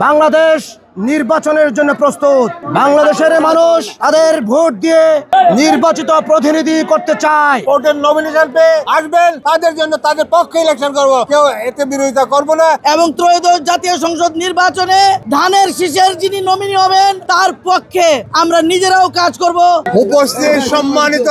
বাংলাদেশ নির্বাচনের জন্য প্রস্তুত। বাংলাদেশের মানুষ তাদের ভোট দিয়ে নির্বাচিত প্রতিনিধি করতে চায়। ভোটের নমিনেশন পেয়ে আসবেন, তাদের জন্য তাদের পক্ষে ইলেকশন করব, কেউ এতে বিরোধিতা করব না। এবং ত্রয়োদশ জাতীয় সংসদ নির্বাচনে ধানের শীষের যিনি নমিনি হবেন তার পক্ষে আমরা নিজেরাও কাজ করব। উপস্থিত সম্মানিত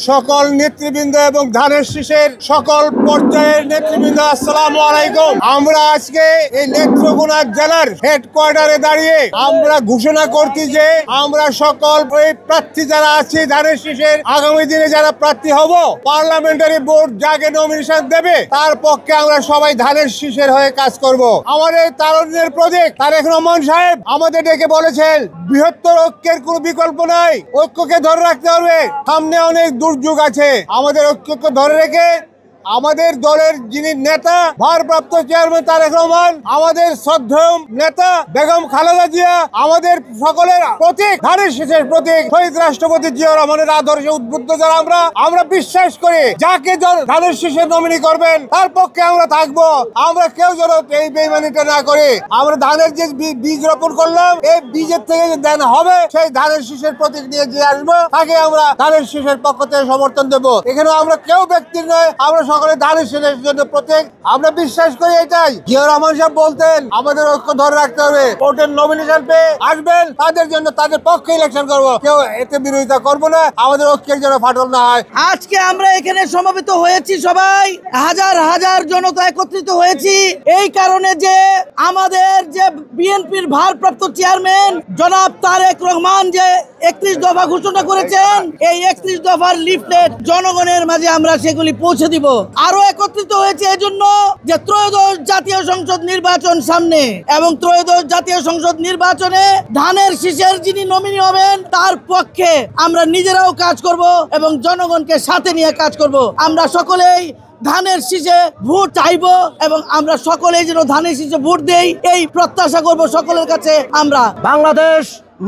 সকল নেতৃবৃন্দ এবং ধানের শীষের সকল পর্যায়ের নেতৃবৃন্দ, আসসালামু আলাইকুম। আমরা আজকে এই নেত্রকোনা জেলার হেডকোয়ার্টারে দাঁড়িয়ে আমরা ঘোষণা করছি যে আমরা সকল প্রার্থী যারা আছি ধানের শীষের, আগামী দিনে যারা প্রার্থী হব, পার্লামেন্টারি বোর্ড যাকে নমিনেশন দেবে তার পক্ষে আমরা সবাই ধানের শীষের হয়ে কাজ করব। আমাদের তারুণ্যের প্রতীক তারেক রহমান সাহেব আমাদের ডেকে বলেছেন, বৃহত্তর ঐক্যের কোনো বিকল্প নাই, ঐক্যকে ধরে রাখতে হবে, সামনে অনেক দুর্যোগ আছে। আমাদের ঐক্যকে ধরে রেখে আমাদের দলের যিনি নেতা ভারপ্রাপ্ত চেয়ারম্যান তারেক রহমান, আমাদের শ্রদ্ধেয় নেতা বেগম খালেদা জিয়া, আমাদের সকলের প্রতীক ধানের শীষের প্রতীক শহীদ রাষ্ট্রপতি জিয়া রহমানের আদর্শে উদ্বুদ্ধ যারা আমরা বিশ্বাস করি যাকে ধানের শীষে নমিনি করবেন তার পক্ষে আমরা থাকবো। আমরা কেউ যেন এই বেইমানিটা না করি। আমরা ধানের যে বীজ রোপণ করলাম, এই বীজের থেকে যে ধান হবে সেই ধানের শীষের প্রতীক নিয়ে যে আসবো তাকে আমরা ধানের শীষের পক্ষ থেকে সমর্থন দেবো। এখানে আমরা কেউ ব্যক্তির নয়, আমরা সকলে ধানের শীষের জন্য প্রত্যেক আমরা বিশ্বাস করি। এটাই জিয়া রহমান সাহেব বলতেন, আমাদের ঐক্য ধরে রাখতে হবে। ভোটের নমিনেশন পেয়ে আসবেন, তাদের জন্য তাদের পক্ষে ইলেকশন করব, কেউ এতে বিরোধিতা করব না। আমাদের ঐক্যের জন্য ফাটল না হয়। আজকে আমরা এখানে সমবেত হয়েছি, সবাই হাজার হাজার জনতা একত্রিত হয়েছি এই কারণে যে আমাদের যে বিএনপির ভারপ্রাপ্ত চেয়ারম্যান জনাব তারেক রহমান যে 31 দফা ঘোষণা করেছেন, এই 31 দফার লিফলেট জনগণের মাঝে আমরা সেগুলি পৌঁছে দিব। আরো একত্রিত হয়েছে এজন্য যে ত্রয়োদশ জাতীয় সংসদ নির্বাচন সামনে, এবং ত্রয়োদশ জাতীয় সংসদ নির্বাচনে ধানের শীষের যিনি নমিনি হবেন তার পক্ষে আমরা নিজেরাও কাজ করব এবং জনগণকে সাথে নিয়ে কাজ করব। আমরা সকলেই ধানের শীষে ভোট চাইবো এবং আমরা সকলেই যেন ধানের শীষে ভোট দেই এই প্রত্যাশা করব সকলের কাছে। আমরা বাংলাদেশ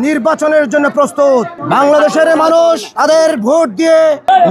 নির্বাচনের জন্য প্রস্তুত। বাংলাদেশের মানুষ তাদের ভোট দিয়ে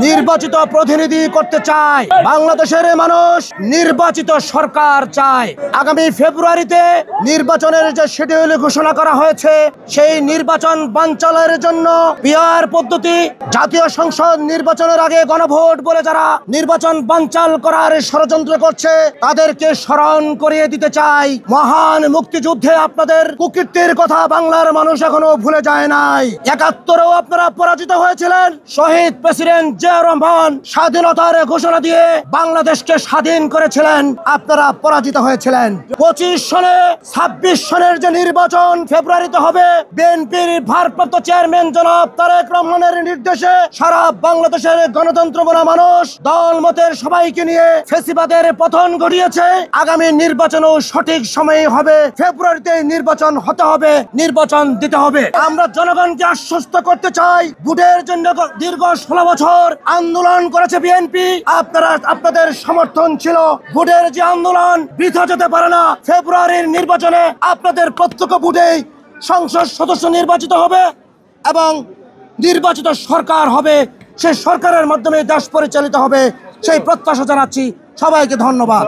নির্বাচিত প্রতিনিধি করতে চায়। বাংলাদেশের মানুষ নির্বাচিত সরকার চায়। আগামী ফেব্রুয়ারিতে নির্বাচনের যে শিডিউল ঘোষণা করা হয়েছে, সেই নির্বাচন বানচালের জন্য পিআর পদ্ধতি, জাতীয় সংসদ নির্বাচনের আগে গণভোট বলে যারা নির্বাচন বানচাল করার ষড়যন্ত্র করছে তাদেরকে স্মরণ করিয়ে দিতে চাই। মহান মুক্তিযুদ্ধে আপনাদের কুকীর্তির কথা বাংলার মানুষ এখনো ভুলে যায় নাই। ৭১-এও আপনারা পরাজিত হয়েছিলেন। শহীদ প্রেসিডেন্ট জিয়া রহমান স্বাধীনতার ঘোষণা দিয়ে বাংলাদেশকে স্বাধীন করেছিলেন, আপনারা পরাজিত হয়েছিলেন। ২৫ সনে ২৬ সনের যে নির্বাচন ফেব্রুয়ারিতে হবে, বিএনপির ভারপ্রাপ্ত চেয়ারম্যান জনাব তারেক রহমানের নির্দেশে সারা বাংলাদেশের গণতন্ত্র বলা মানুষ দল মতের সবাইকে নিয়ে ফ্যাসিবাদের পতন ঘটিয়েছে। আগামী নির্বাচনও সঠিক সময়ে হবে, ফেব্রুয়ারিতে নির্বাচন হতে হবে, নির্বাচন দিতে হবে। আমরা জনগণকে আশ্বস্ত করতে চাই, ভোটের জন্য দীর্ঘ 16 বছর আন্দোলন করেছে বিএনপি, আপনাদের সমর্থন ছিল। ভোটের যে আন্দোলন বৃথা যেতে পারে না। ফেব্রুয়ারির নির্বাচনে আপনাদের প্রত্যক্ষ ভোটেই সংসদ সদস্য নির্বাচিত হবে এবং নির্বাচিত সরকার হবে। সেই সরকারের মাধ্যমে দেশ পরিচালিত হবে, সেই প্রত্যাশা জানাচ্ছি। সবাইকে ধন্যবাদ।